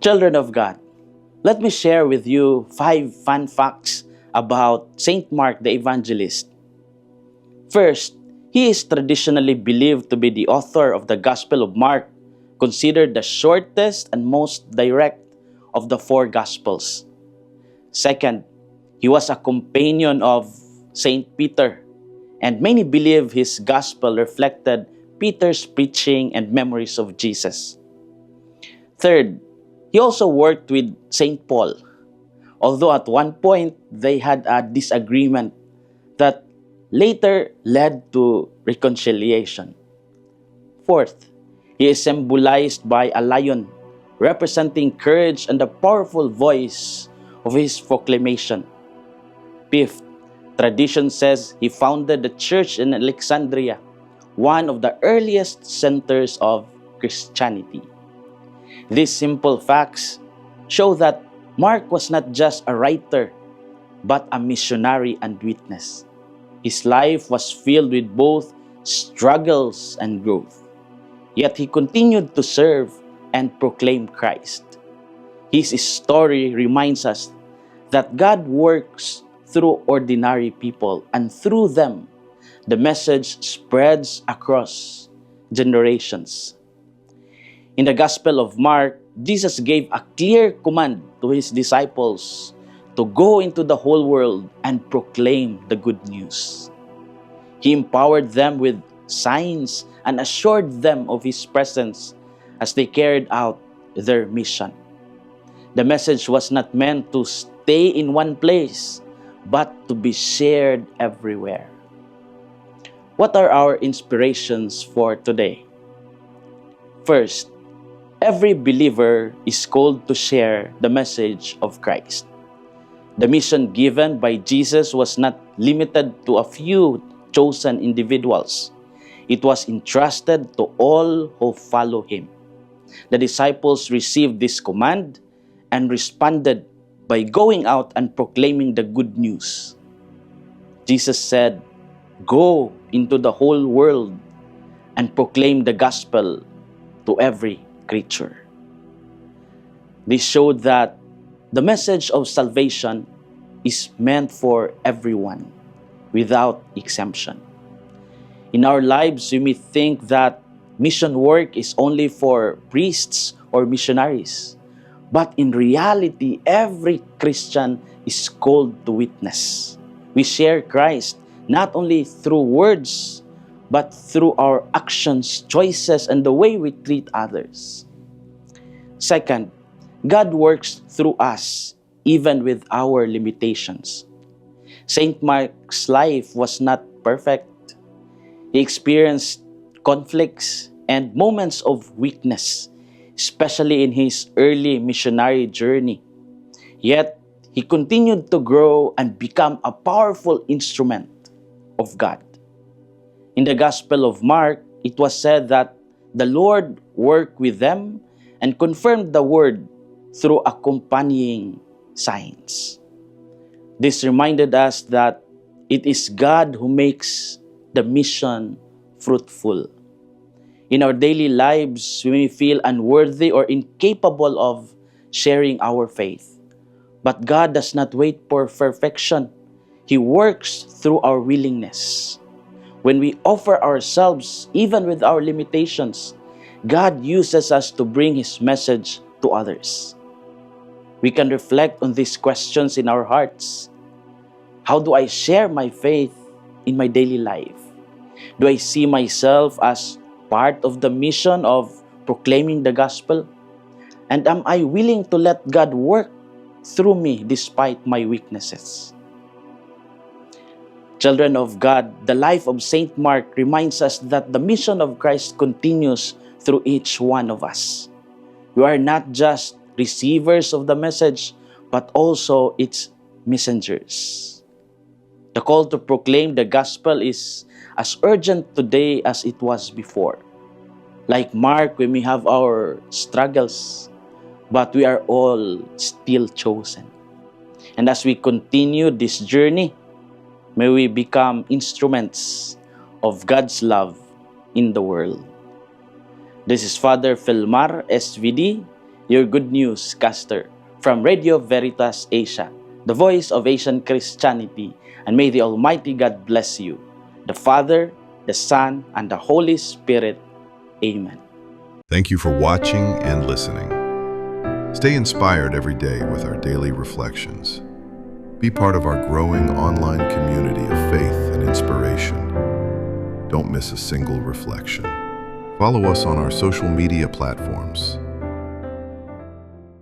Children of God, let me share with you 5 fun facts about Saint Mark the Evangelist. First, he is traditionally believed to be the author of the Gospel of Mark, considered the shortest and most direct of the 4 Gospels. Second, he was a companion of Saint Peter, and many believe his Gospel reflected Peter's preaching and memories of Jesus. Third, he also worked with Saint Paul, although at one point they had a disagreement that later led to reconciliation. Fourth, he is symbolized by a lion, representing courage and the powerful voice of his proclamation. Fifth, tradition says he founded the church in Alexandria, one of the earliest centers of Christianity. These simple facts show that Mark was not just a writer, but a missionary and witness. His life was filled with both struggles and growth. Yet he continued to serve and proclaim Christ. His story reminds us that God works through ordinary people, and through them, the message spreads across generations. In the Gospel of Mark, Jesus gave a clear command to his disciples to go into the whole world and proclaim the good news. He empowered them with signs and assured them of his presence as they carried out their mission. The message was not meant to stay in one place, but to be shared everywhere. What are our inspirations for today? First, every believer is called to share the message of Christ. The mission given by Jesus was not limited to a few chosen individuals. It was entrusted to all who follow him. The disciples received this command and responded by going out and proclaiming the good news. Jesus said, "Go into the whole world and proclaim the gospel to every creature." This showed that the message of salvation is meant for everyone, without exemption. In our lives, we may think that mission work is only for priests or missionaries. But in reality, every Christian is called to witness. We share Christ not only through words, but through our actions, choices, and the way we treat others. Second, God works through us, even with our limitations. Saint Mark's life was not perfect. He experienced conflicts and moments of weakness, especially in his early missionary journey. Yet, he continued to grow and become a powerful instrument of God. In the Gospel of Mark, it was said that the Lord worked with them and confirmed the word through accompanying signs. This reminded us that it is God who makes the mission fruitful. In our daily lives, we may feel unworthy or incapable of sharing our faith. But God does not wait for perfection. He works through our willingness. When we offer ourselves, even with our limitations, God uses us to bring His message to others. We can reflect on these questions in our hearts. How do I share my faith in my daily life? Do I see myself as part of the mission of proclaiming the gospel? And am I willing to let God work through me despite my weaknesses? Children of God, the life of Saint Mark reminds us that the mission of Christ continues through each one of us. We are not just receivers of the message, but also its messengers. The call to proclaim the gospel is as urgent today as it was before. Like Mark, we may have our struggles, but we are all still chosen. And as we continue this journey, may we become instruments of God's love in the world. This is Father Felmar, SVD, your good news caster from Radio Veritas Asia, the voice of Asian Christianity, and may the Almighty God bless you, the Father, the Son, and the Holy Spirit. Amen. Thank you for watching and listening. Stay inspired every day with our daily reflections. Be part of our growing online community of faith and inspiration. Don't miss a single reflection. Follow us on our social media platforms